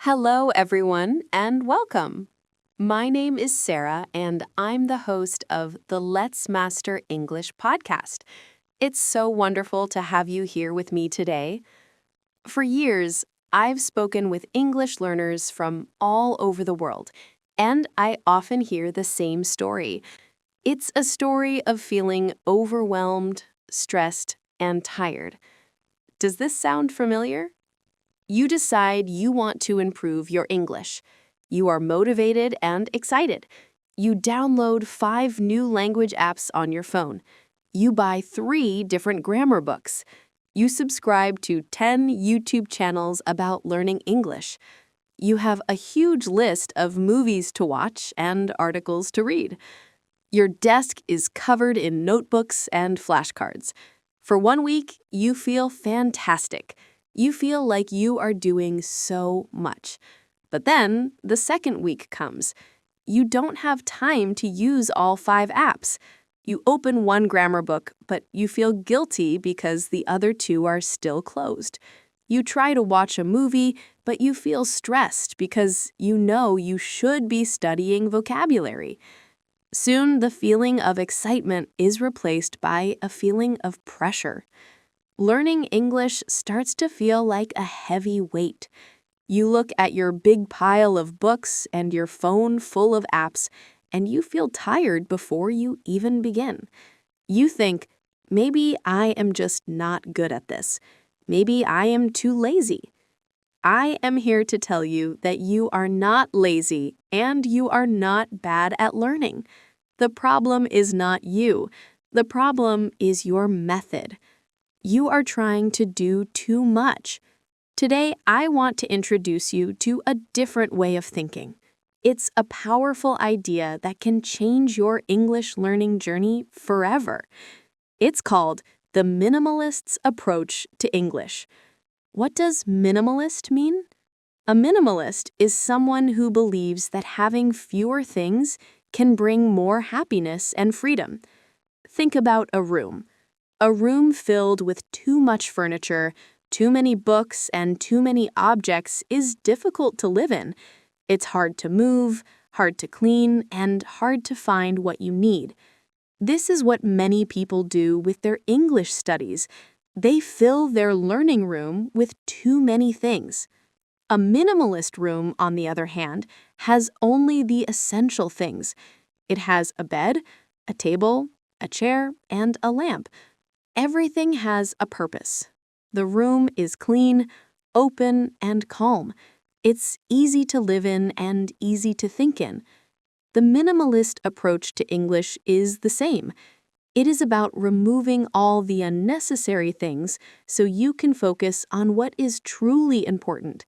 Hello, everyone, and welcome. My name is Sarah, and I'm the host of the Let's Master English podcast. It's so wonderful to have you here with me today. For years, I've spoken with English learners from all over the world, and I often hear the same story. It's a story of feeling overwhelmed, stressed, and tired. Does this sound familiar? You decide you want to improve your English. You are motivated and excited. You download 5 new language apps on your phone. You buy 3 different grammar books. You subscribe to 10 YouTube channels about learning English. You have a huge list of movies to watch and articles to read. Your desk is covered in notebooks and flashcards. For 1 week, you feel fantastic. You feel like you are doing so much. But then the second week comes. You don't have time to use all 5 apps. You open one grammar book, but you feel guilty because the other 2 are still closed. You try to watch a movie, but you feel stressed because you know you should be studying vocabulary. Soon, the feeling of excitement is replaced by a feeling of pressure. Learning English starts to feel like a heavy weight. You look at your big pile of books and your phone full of apps, and you feel tired before you even begin. You think, maybe I am just not good at this. Maybe I am too lazy. I am here to tell you that you are not lazy and you are not bad at learning. The problem is not you. The problem is your method. You are trying to do too much. Today, I want to introduce you to a different way of thinking. It's a powerful idea that can change your English learning journey forever. It's called the minimalist's approach to English. What does minimalist mean? A minimalist is someone who believes that having fewer things can bring more happiness and freedom. Think about a room. A room filled with too much furniture, too many books, and too many objects is difficult to live in. It's hard to move, hard to clean, and hard to find what you need. This is what many people do with their English studies. They fill their learning room with too many things. A minimalist room, on the other hand, has only the essential things. It has a bed, a table, a chair, and a lamp. Everything has a purpose. The room is clean, open, and calm. It's easy to live in and easy to think in. The minimalist approach to English is the same. It is about removing all the unnecessary things so you can focus on what is truly important.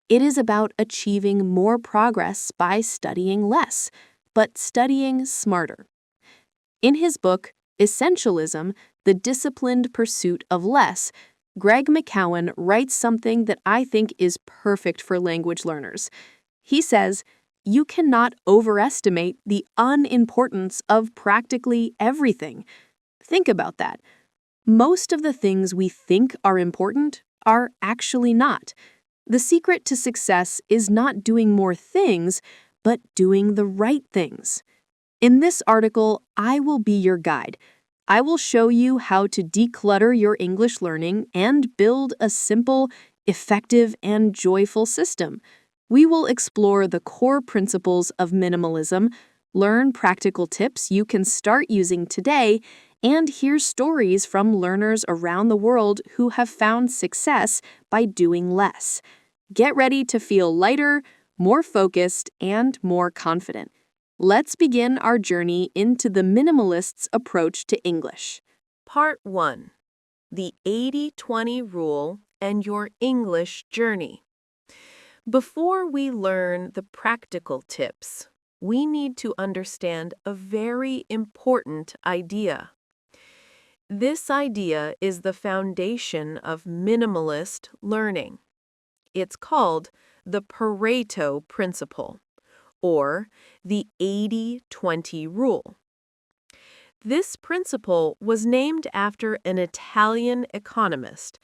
It is about achieving more progress by studying less, but studying smarter. In his book, Essentialism, The Disciplined Pursuit of Less, Greg McKeown writes something that I think is perfect for language learners. He says, you cannot overestimate the unimportance of practically everything. Think about that. Most of the things we think are important are actually not. The secret to success is not doing more things, but doing the right things. In this article, I will be your guide. I will show you how to declutter your English learning and build a simple, effective, and joyful system. We will explore the core principles of minimalism, learn practical tips you can start using today, and hear stories from learners around the world who have found success by doing less. Get ready to feel lighter, more focused, and more confident. Let's begin our journey into the minimalist's approach to English. Part 1. The 80-20 Rule and Your English Journey. Before we learn the practical tips, we need to understand a very important idea. This idea is the foundation of minimalist learning. It's called the Pareto Principle, or the 80-20 Rule. This principle was named after an Italian economist,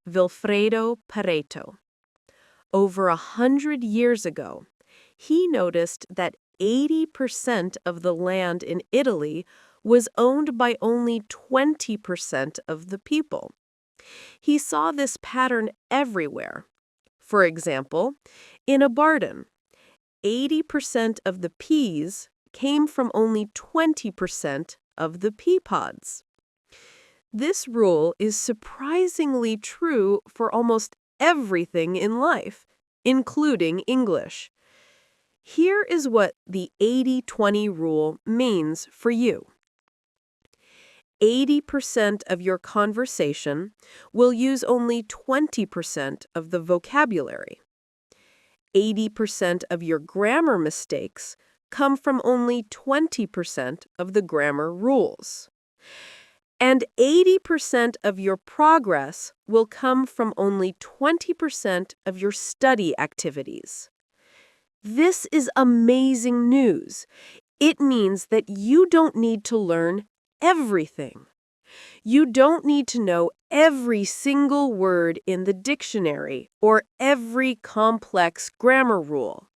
Vilfredo Pareto. Over 100 years ago, he noticed that 80% of the land in Italy was owned by only 20% of the people. He saw this pattern everywhere. For example, in a garden, 80% of the peas came from only 20% of the pea pods. This rule is surprisingly true for almost everything in life, including English. Here is what the 80-20 rule means for you. 80% of your conversation will use only 20% of the vocabulary. 80% of your grammar mistakes come from only 20% of the grammar rules. And 80% of your progress will come from only 20% of your study activities. This is amazing news. It means that you don't need to learn everything. You don't need to know every single word in the dictionary or every complex grammar rule.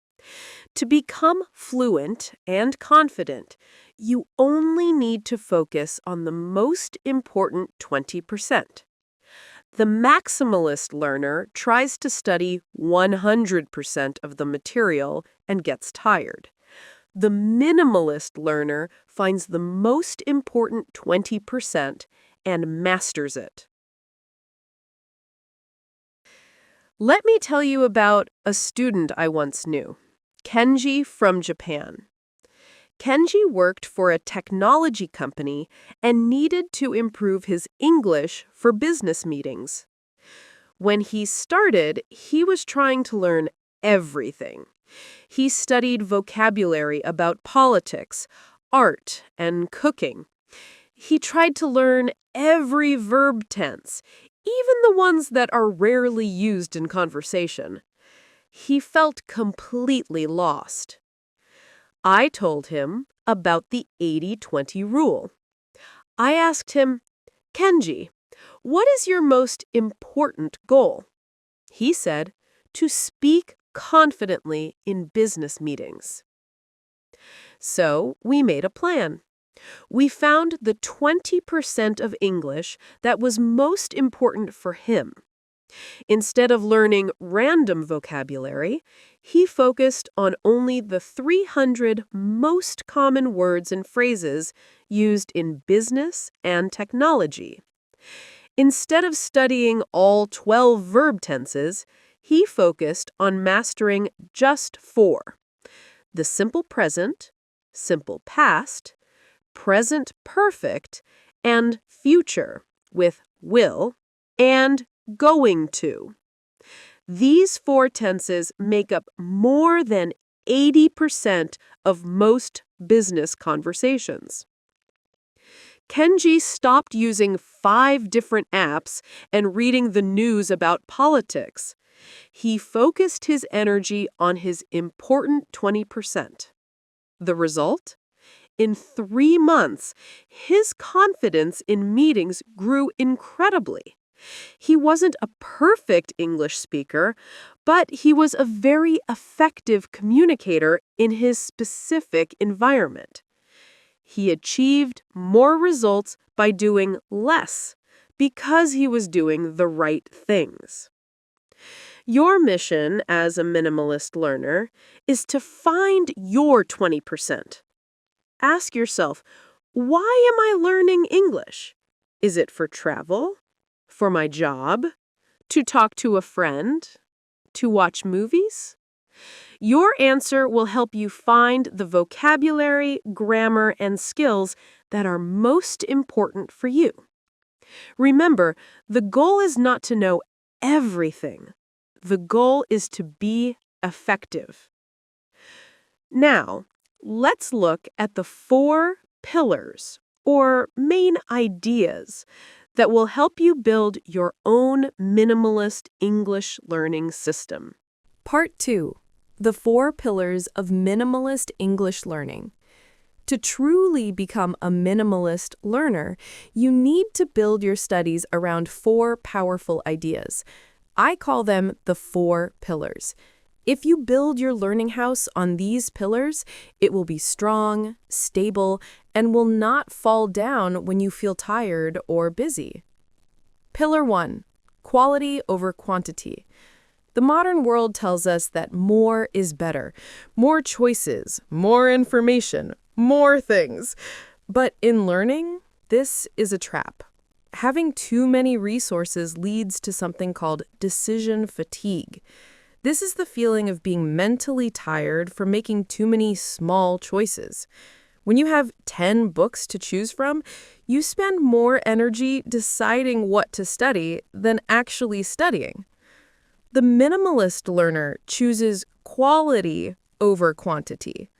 To become fluent and confident, you only need to focus on the most important 20%. The maximalist learner tries to study 100% of the material and gets tired. The minimalist learner finds the most important 20% and masters it. Let me tell you about a student I once knew, Kenji from Japan. Kenji worked for a technology company and needed to improve his English for business meetings. When he started, he was trying to learn everything. He studied vocabulary about politics, art, and cooking. He tried to learn every verb tense, even the ones that are rarely used in conversation. He felt completely lost. I told him about the 80-20 rule. I asked him, "Kenji, what is your most important goal?" He said, "To speak confidently in business meetings." So we made a plan. We found the 20% of English that was most important for him. Instead of learning random vocabulary, he focused on only the 300 most common words and phrases used in business and technology. Instead of studying all 12 verb tenses, he focused on mastering just 4: the simple present, simple past, present perfect, and future with will and going to. These 4 tenses make up more than 80% of most business conversations. Kenji stopped using 5 different apps and reading the news about politics. He focused his energy on his important 20%. The result? In 3 months, his confidence in meetings grew incredibly. He wasn't a perfect English speaker, but he was a very effective communicator in his specific environment. He achieved more results by doing less because he was doing the right things. Your mission as a minimalist learner is to find your 20%. Ask yourself, why am I learning English? Is it for travel? For my job? To talk to a friend? To watch movies? Your answer will help you find the vocabulary, grammar, and skills that are most important for you. Remember, the goal is not to know everything. The goal is to be effective. Now, let's look at the 4 pillars, or main ideas, that will help you build your own minimalist English learning system. Part 2. The 4 pillars of minimalist English learning. To truly become a minimalist learner, you need to build your studies around 4 powerful ideas. I call them the 4 pillars. If you build your learning house on these pillars, it will be strong, stable, and will not fall down when you feel tired or busy. Pillar 1, quality over quantity. The modern world tells us that more is better. More choices, more information, more things. But in learning, this is a trap. Having too many resources leads to something called decision fatigue. This is the feeling of being mentally tired for making too many small choices. When you have 10 books to choose from, you spend more energy deciding what to study than actually studying. The minimalist learner chooses quality over quantity.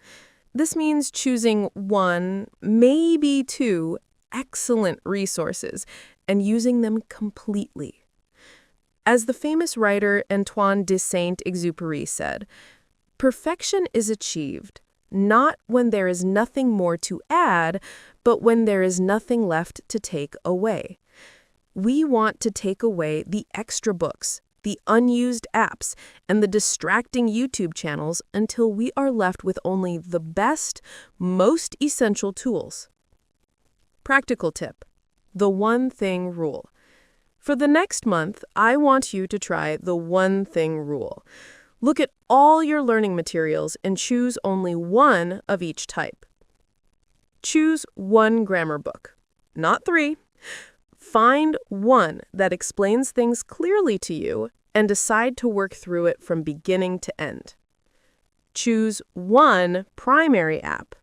This means choosing 1, maybe 2, excellent resources and using them completely. As the famous writer Antoine de Saint-Exupéry said, perfection is achieved not when there is nothing more to add, but when there is nothing left to take away. We want to take away the extra books, the unused apps, and the distracting YouTube channels until we are left with only the best, most essential tools. Practical tip: the one thing rule. For the next month, I want you to try the one thing rule. Look at all your learning materials and choose only 1 of each type. Choose 1 grammar book, not 3. Find 1 that explains things clearly to you and decide to work through it from beginning to end. Choose 1 primary app.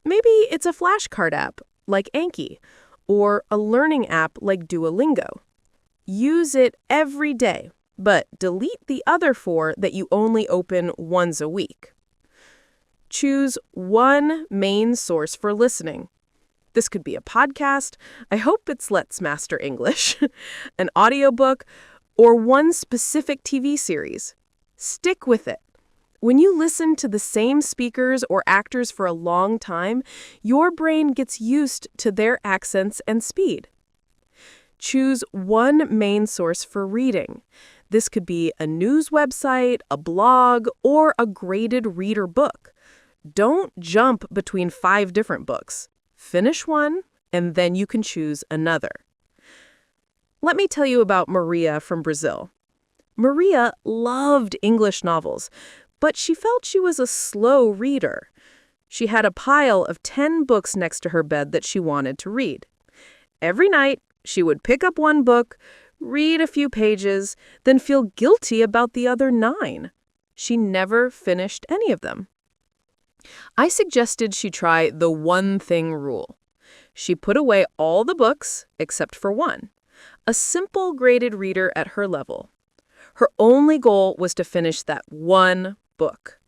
Maybe it's a flashcard app like Anki or a learning app like Duolingo. Use it every day, but delete the other 4 that you only open once a week. Choose 1 main source for listening. This could be a podcast, I hope it's Let's Master English, an audiobook, or 1 specific TV series. Stick with it. When you listen to the same speakers or actors for a long time, your brain gets used to their accents and speed. Choose 1 main source for reading. This could be a news website, a blog, or a graded reader book. Don't jump between 5 different books. Finish 1, and then you can choose another. Let me tell you about Maria from Brazil. Maria loved English novels, but she felt she was a slow reader. She had a pile of 10 books next to her bed that she wanted to read. Every night, she would pick up 1 book, read a few pages, then feel guilty about the other 9. She never finished any of them. I suggested she try the one thing rule. She put away all the books except for 1, a simple graded reader at her level. Her only goal was to finish that 1 book.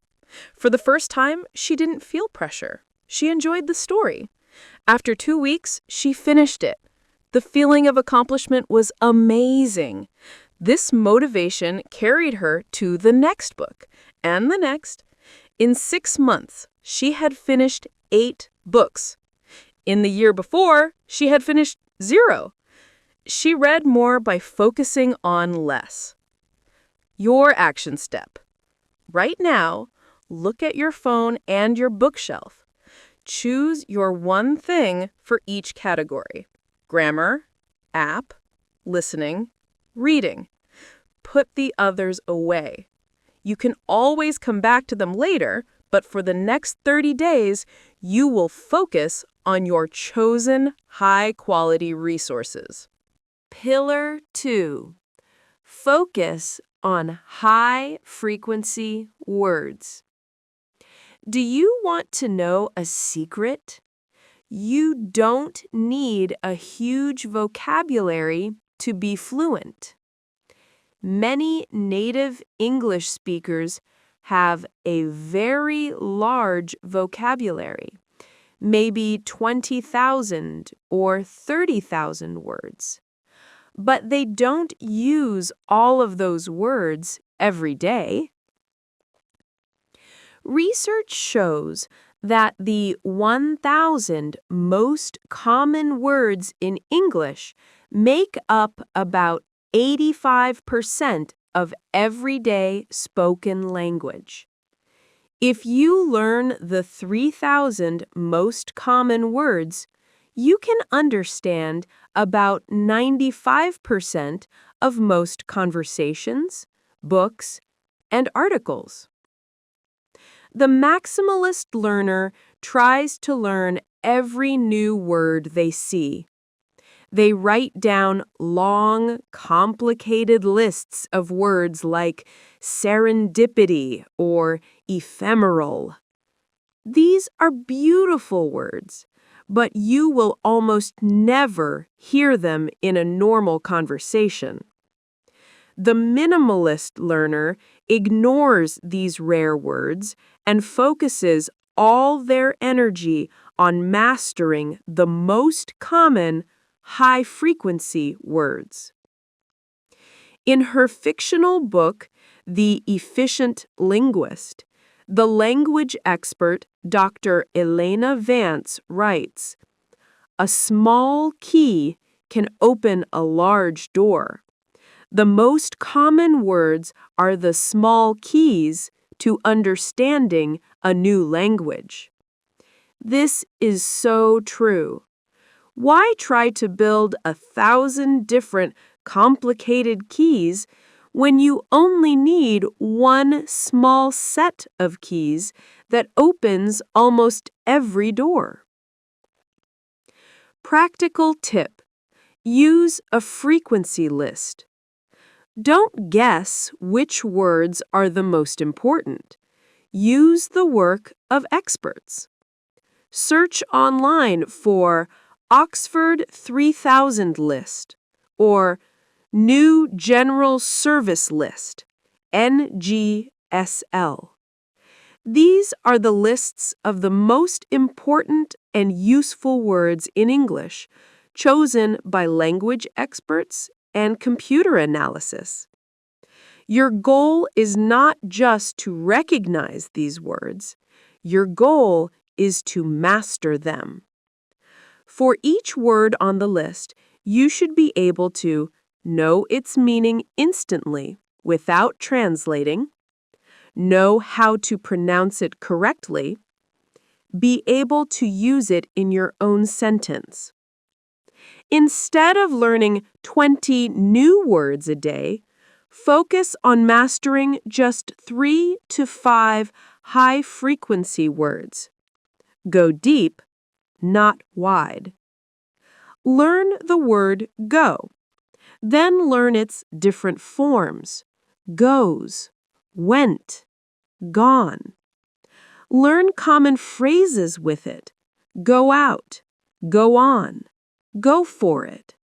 For the first time, she didn't feel pressure. She enjoyed the story. After 2 weeks, she finished it. The feeling of accomplishment was amazing. This motivation carried her to the next book, and the next. In 6 months, she had finished 8 books. In the year before, she had finished 0. She read more by focusing on less. Your action step. Right now, look at your phone and your bookshelf. Choose your one thing for each category: grammar, app, listening, reading. Put the others away. You can always come back to them later, but for the next 30 days, you will focus on your chosen high-quality resources. Pillar 2. Focus on high-frequency words. Do you want to know a secret? You don't need a huge vocabulary to be fluent. Many native English speakers have a very large vocabulary, maybe 20,000 or 30,000 words. But they don't use all of those words every day. Research shows that the 1,000 most common words in English make up about 85% of everyday spoken language. If you learn the 3,000 most common words, you can understand about 95% of most conversations, books, and articles. The maximalist learner tries to learn every new word they see. They write down long, complicated lists of words like serendipity or ephemeral. These are beautiful words, but you will almost never hear them in a normal conversation. The minimalist learner ignores these rare words and focuses all their energy on mastering the most common high-frequency words. In her fictional book, The Efficient Linguist, the language expert Dr. Elena Vance writes, "A small key can open a large door. The most common words are the small keys to understanding a new language." This is so true. Why try to build 1,000 different complicated keys when you only need one small set of keys that opens almost every door? Practical tip: use a frequency list. Don't guess which words are the most important. Use the work of experts. Search online for Oxford 3000 list or New General Service List, NGSL. These are the lists of the most important and useful words in English, chosen by language experts and computer analysis. Your goal is not just to recognize these words. Your goal is to master them. For each word on the list, you should be able to know its meaning instantly without translating, know how to pronounce it correctly, be able to use it in your own sentence. Instead of learning 20 new words a day, focus on mastering just 3 to 5 high-frequency words. Go deep, not wide. Learn the word go. Then learn its different forms: goes, went, gone. Learn common phrases with it: go out, go on, go for it.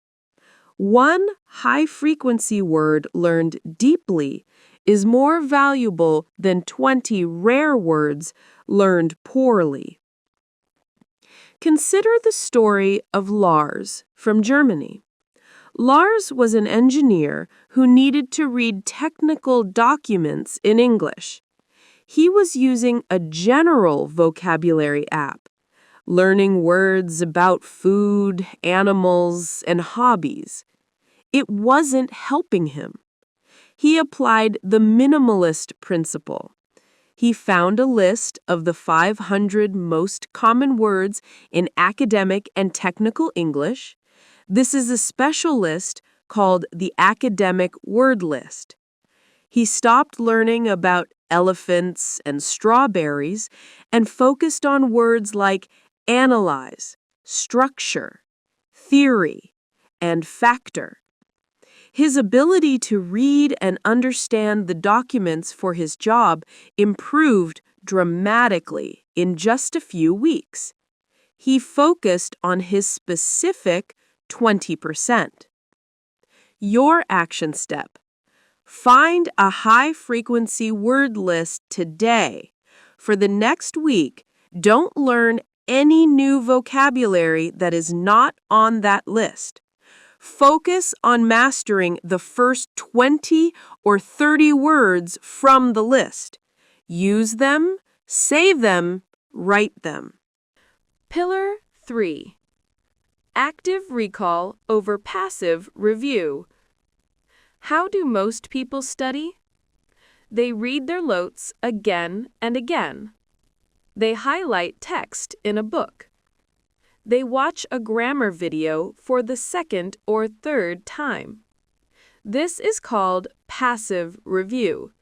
One high-frequency word learned deeply is more valuable than 20 rare words learned poorly. Consider the story of Lars from Germany. Lars was an engineer who needed to read technical documents in English. He was using a general vocabulary app, learning words about food, animals, and hobbies. It wasn't helping him. He applied the minimalist principle. He found a list of the 500 most common words in academic and technical English. This is a special list called the Academic Word List. He stopped learning about elephants and strawberries and focused on words like analyze, structure, theory, and factor. His ability to read and understand the documents for his job improved dramatically in just a few weeks. He focused on his specific 20%. Your action step: find a high-frequency word list today. For the next week, don't learn any new vocabulary that is not on that list. Focus on mastering the first 20 or 30 words from the list. Use them, save them, write them. Pillar 3. Active recall over passive review. How do most people study? They read their notes again and again. They highlight text in a book. They watch a grammar video for the second or third time. This is called passive review.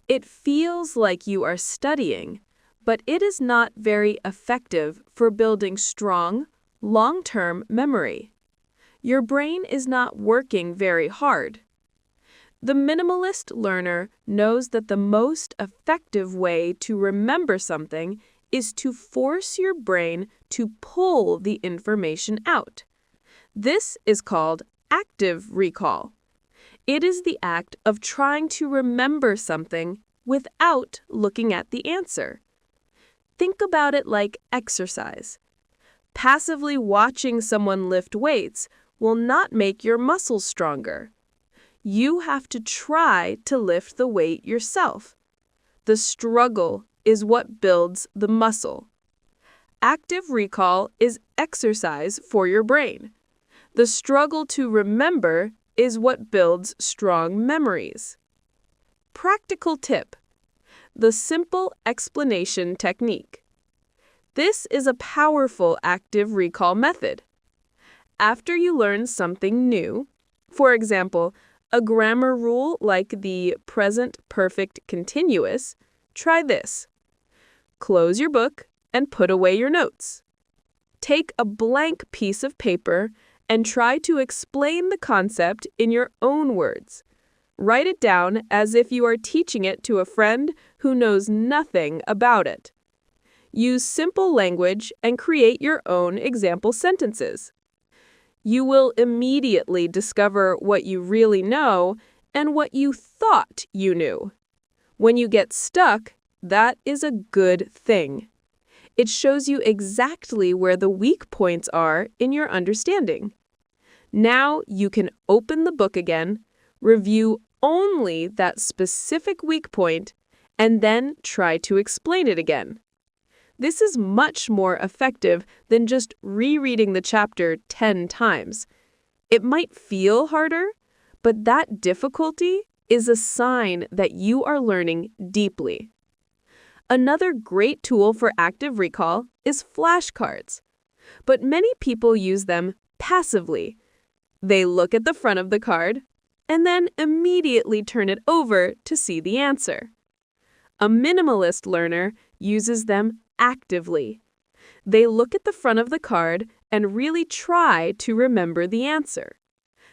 It feels like you are studying, but it is not very effective for building strong, long-term memory. Your brain is not working very hard. The minimalist learner knows that the most effective way to remember something is to force your brain to pull the information out. This is called active recall. It is the act of trying to remember something without looking at the answer. Think about it like exercise. Passively watching someone lift weights will not make your muscles stronger. You have to try to lift the weight yourself. The struggle is what builds the muscle. Active recall is exercise for your brain. The struggle to remember is what builds strong memories. Practical tip: the simple explanation technique. This is a powerful active recall method. After you learn something new, for example, a grammar rule like the present perfect continuous, try this. Close your book and put away your notes. Take a blank piece of paper and try to explain the concept in your own words. Write it down as if you are teaching it to a friend who knows nothing about it. Use simple language and create your own example sentences. You will immediately discover what you really know and what you thought you knew. When you get stuck, that is a good thing. It shows you exactly where the weak points are in your understanding. Now you can open the book again, review only that specific weak point, and then try to explain it again. This is much more effective than just rereading the chapter 10 times. It might feel harder, but that difficulty is a sign that you are learning deeply. Another great tool for active recall is flashcards, but many people use them passively. They look at the front of the card and then immediately turn it over to see the answer. A minimalist learner uses them actively. They look at the front of the card and really try to remember the answer.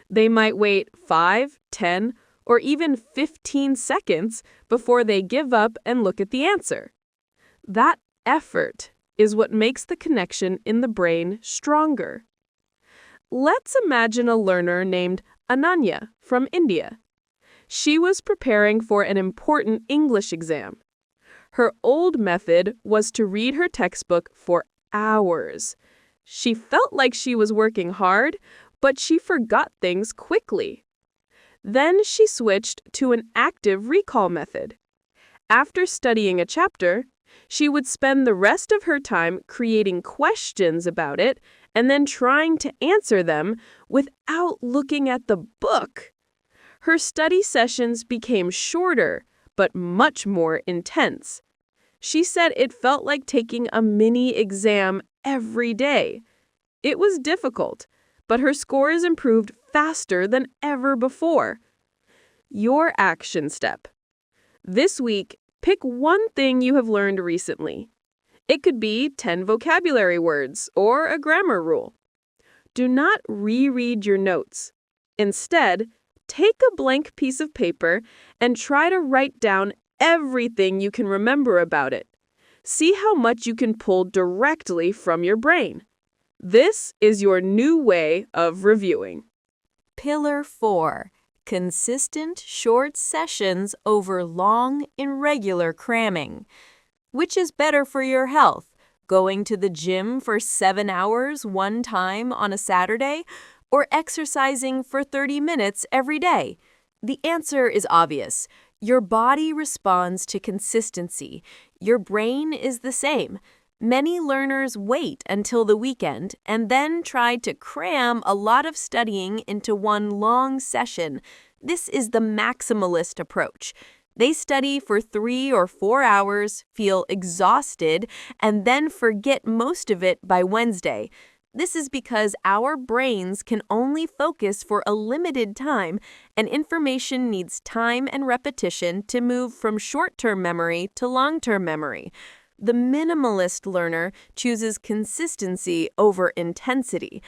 They might wait 5, 10, or even 15 seconds before they give up and look at the answer. That effort is what makes the connection in the brain stronger. Let's imagine a learner named Ananya from India. She was preparing for an important English exam. Her old method was to read her textbook for hours. She felt like she was working hard, but she forgot things quickly. Then she switched to an active recall method. After studying a chapter, she would spend the rest of her time creating questions about it and then trying to answer them without looking at the book. Her study sessions became shorter, but much more intense. She said it felt like taking a mini exam every day. It was difficult, but her scores improved faster than ever before. Your action step. This week, pick one thing you have learned recently. It could be 10 vocabulary words or a grammar rule. Do not reread your notes. Instead, take a blank piece of paper and try to write down everything you can remember about it. See how much you can pull directly from your brain. This is your new way of reviewing. Pillar 4. Consistent short sessions over long, irregular cramming. Which is better for your health, going to the gym for 7 hours one time on a Saturday, or exercising for 30 minutes every day? The answer is obvious. Your body responds to consistency. Your brain is the same. Many learners wait until the weekend and then try to cram a lot of studying into one long session. This is the maximalist approach. They study for 3 or 4 hours, feel exhausted, and then forget most of it by Wednesday. This is because our brains can only focus for a limited time, and information needs time and repetition to move from short-term memory to long-term memory. The minimalist learner chooses consistency over intensity.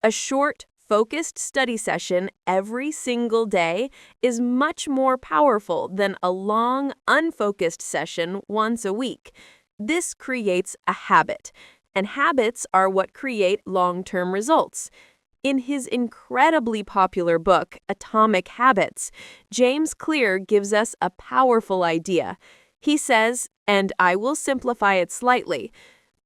A short, focused study session every single day is much more powerful than a long, unfocused session once a week. This creates a habit, and habits are what create long-term results. In his incredibly popular book, Atomic Habits, James Clear gives us a powerful idea. He says, and I will simplify it slightly,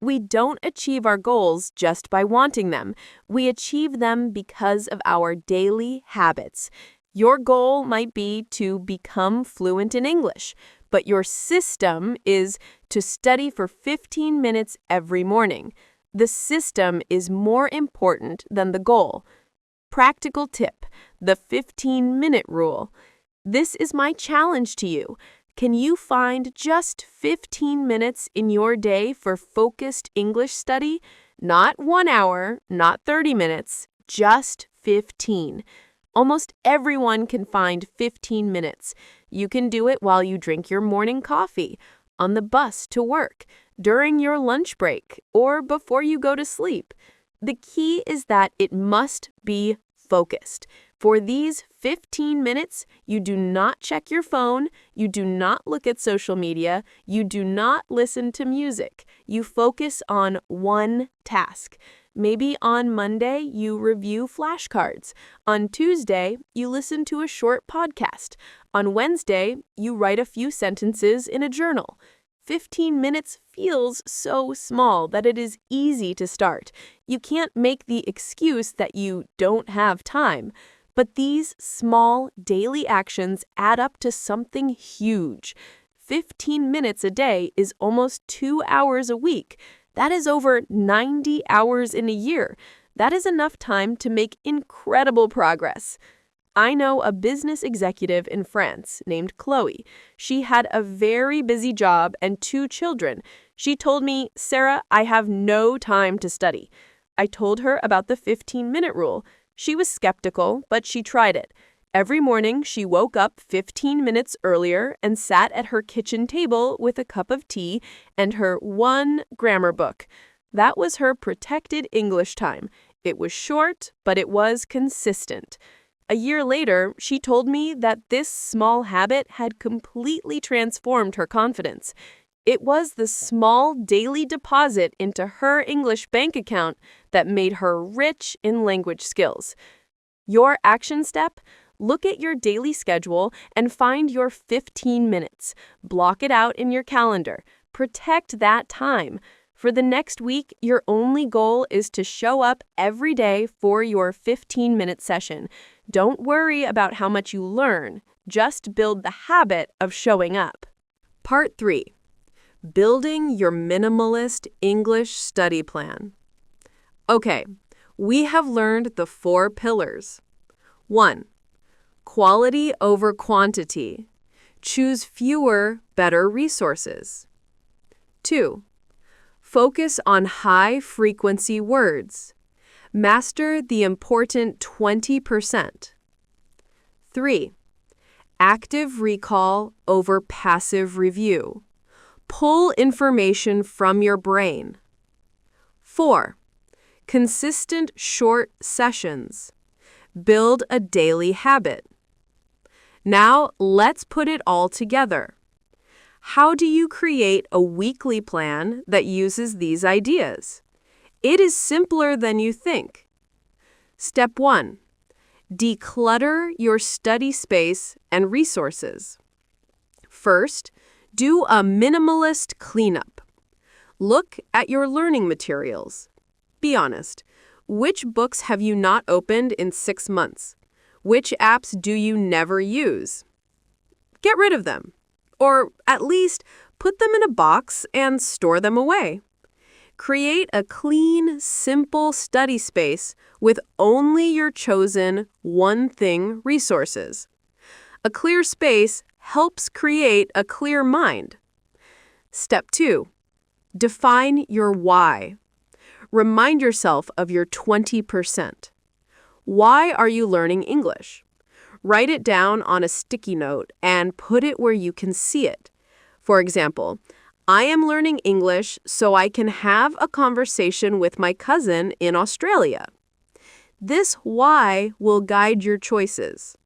we don't achieve our goals just by wanting them. We achieve them because of our daily habits. Your goal might be to become fluent in English, but your system is to study for 15 minutes every morning. The system is more important than the goal. Practical tip, the 15-minute rule. This is my challenge to you. Can you find just 15 minutes in your day for focused English study? Not 1 hour, not 30 minutes, just 15. Almost everyone can find 15 minutes. You can do it while you drink your morning coffee, on the bus to work, during your lunch break, or before you go to sleep. The key is that it must be focused. For these 15 minutes, you do not check your phone, you do not look at social media, you do not listen to music. You focus on one task. Maybe on Monday, you review flashcards. On Tuesday, you listen to a short podcast. On Wednesday, you write a few sentences in a journal. 15 minutes feels so small that it is easy to start. You can't make the excuse that you don't have time. But these small daily actions add up to something huge. 15 minutes a day is almost 2 hours a week. That is over 90 hours in a year. That is enough time to make incredible progress. I know a business executive in France named Chloe. She had a very busy job and 2 children. She told me, "Sarah, I have no time to study." I told her about the 15-minute rule. She was skeptical, but she tried it. Every morning, she woke up 15 minutes earlier and sat at her kitchen table with a cup of tea and her one grammar book. That was her protected English time. It was short, but it was consistent. A year later, she told me that this small habit had completely transformed her confidence. It was the small daily deposit into her English bank account that made her rich in language skills. Your action step? Look at your daily schedule and find your 15 minutes. Block it out in your calendar. Protect that time. For the next week, your only goal is to show up every day for your 15-minute session. Don't worry about how much you learn. Just build the habit of showing up. Part 3. Building your minimalist English study plan. Okay, we have learned the 4 pillars. 1. Quality over quantity. Choose fewer, better resources. 2. Focus on high-frequency words. Master the important 20%. 3. Active recall over passive review. Pull information from your brain. 4. Consistent short sessions. Build a daily habit. Now, let's put it all together. How do you create a weekly plan that uses these ideas? It is simpler than you think. Step 1. Declutter your study space and resources. First, do a minimalist cleanup. Look at your learning materials. Be honest. Which books have you not opened in 6 months? Which apps do you never use? Get rid of them. Or at least put them in a box and store them away. Create a clean, simple study space with only your chosen one thing resources. A clear space helps create a clear mind. Step 2. Define your why. Remind yourself of your 20%. Why are you learning English? Write it down on a sticky note and put it where you can see it. For example, I am learning English so I can have a conversation with my cousin in Australia. This why will guide your choices.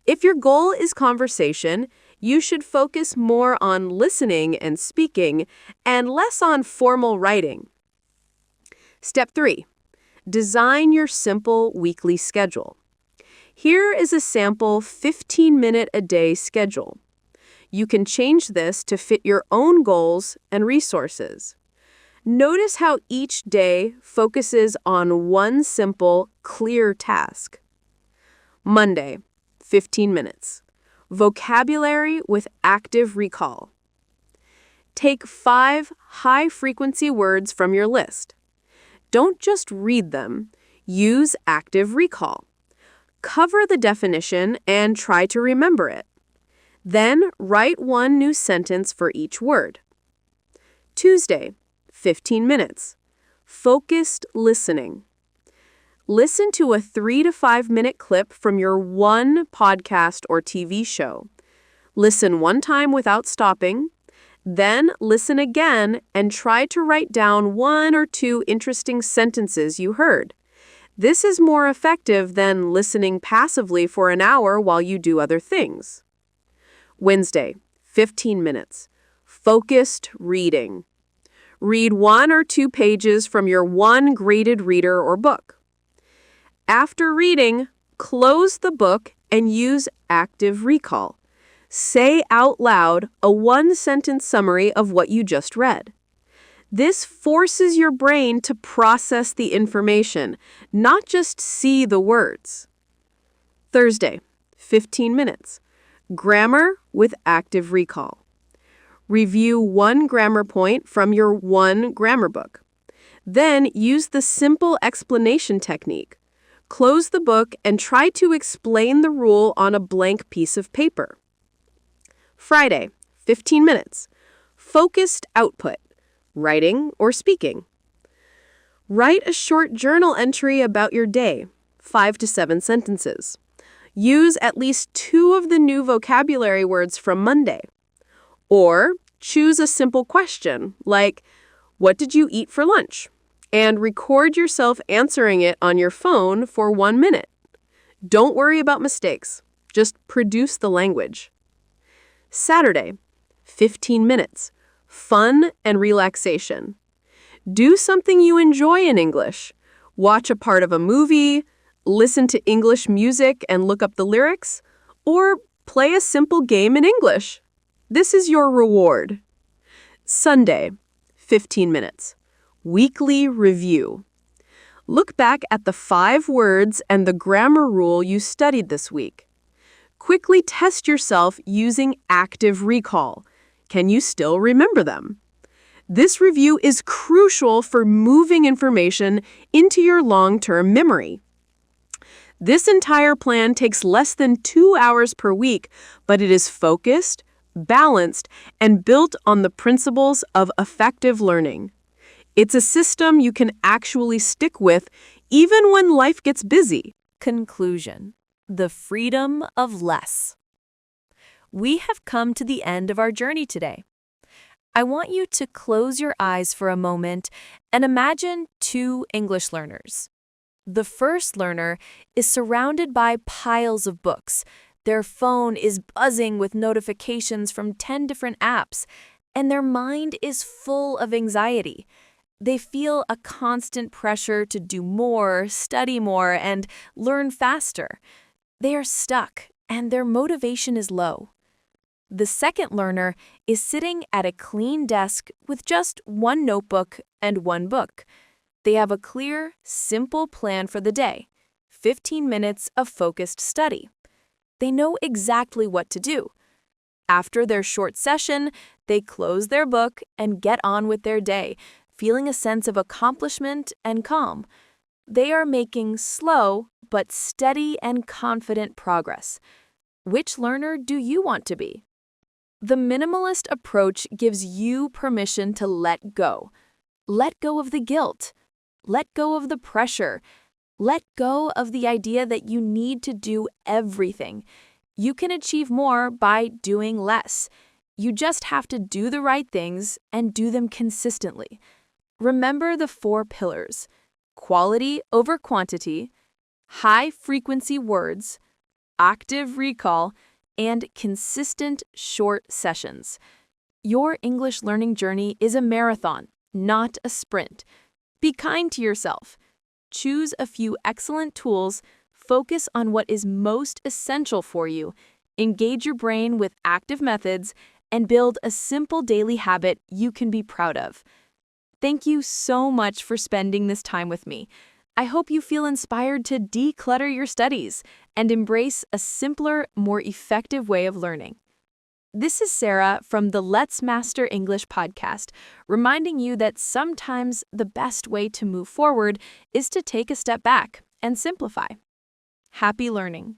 If your goal is conversation, you should focus more on listening and speaking and less on formal writing. Step 3. Design your simple weekly schedule. Here is a sample 15-minute-a-day schedule. You can change this to fit your own goals and resources. Notice how each day focuses on one simple, clear task. Monday, 15 minutes. Vocabulary with active recall. Take 5 high-frequency words from your list. Don't just read them. Use active recall. Cover the definition and try to remember it. Then write one new sentence for each word. Tuesday, 15 minutes. Focused listening. Listen to a 3 to 5 minute clip from your one podcast or TV show. Listen one time without stopping. Then listen again and try to write down 1 or 2 interesting sentences you heard. This is more effective than listening passively for an hour while you do other things. Wednesday, 15 minutes. Focused reading. Read 1 or 2 pages from your one graded reader or book. After reading, close the book and use active recall. Say out loud a 1-sentence summary of what you just read. This forces your brain to process the information, not just see the words. Thursday, 15 minutes. Grammar with active recall. Review 1 grammar point from your one grammar book. Then use the simple explanation technique. Close the book and try to explain the rule on a blank piece of paper. Friday, 15 minutes. Focused output. Writing or speaking. Write a short journal entry about your day, 5 to 7 sentences. Use at least 2 of the new vocabulary words from Monday. Or choose a simple question like, "What did you eat for lunch?" and record yourself answering it on your phone for 1 minute. Don't worry about mistakes. Just produce the language. Saturday, 15 minutes. Fun and relaxation. Do something you enjoy in English. Watch a part of a movie, listen to English music and look up the lyrics, or play a simple game in English. This is your reward. Sunday, 15 minutes. Weekly review. Look back at the 5 words and the grammar rule you studied this week. Quickly test yourself using active recall. Can you still remember them? This review is crucial for moving information into your long-term memory. This entire plan takes less than 2 hours per week, but it is focused, balanced, and built on the principles of effective learning. It's a system you can actually stick with even when life gets busy. Conclusion: the freedom of less. We have come to the end of our journey today. I want you to close your eyes for a moment and imagine 2 English learners. The first learner is surrounded by piles of books. Their phone is buzzing with notifications from 10 different apps, and their mind is full of anxiety. They feel a constant pressure to do more, study more, and learn faster. They are stuck, and their motivation is low. The second learner is sitting at a clean desk with just 1 notebook and 1 book. They have a clear, simple plan for the day, 15 minutes of focused study. They know exactly what to do. After their short session, they close their book and get on with their day, feeling a sense of accomplishment and calm. They are making slow but steady and confident progress. Which learner do you want to be? The minimalist approach gives you permission to let go. Let go of the guilt. Let go of the pressure. Let go of the idea that you need to do everything. You can achieve more by doing less. You just have to do the right things and do them consistently. Remember the 4 pillars: quality over quantity, high-frequency words, active recall, and consistent short sessions. Your English learning journey is a marathon, not a sprint. Be kind to yourself. Choose a few excellent tools, focus on what is most essential for you, engage your brain with active methods, and build a simple daily habit you can be proud of. Thank you so much for spending this time with me. I hope you feel inspired to declutter your studies and embrace a simpler, more effective way of learning. This is Sarah from the Let's Master English podcast, reminding you that sometimes the best way to move forward is to take a step back and simplify. Happy learning.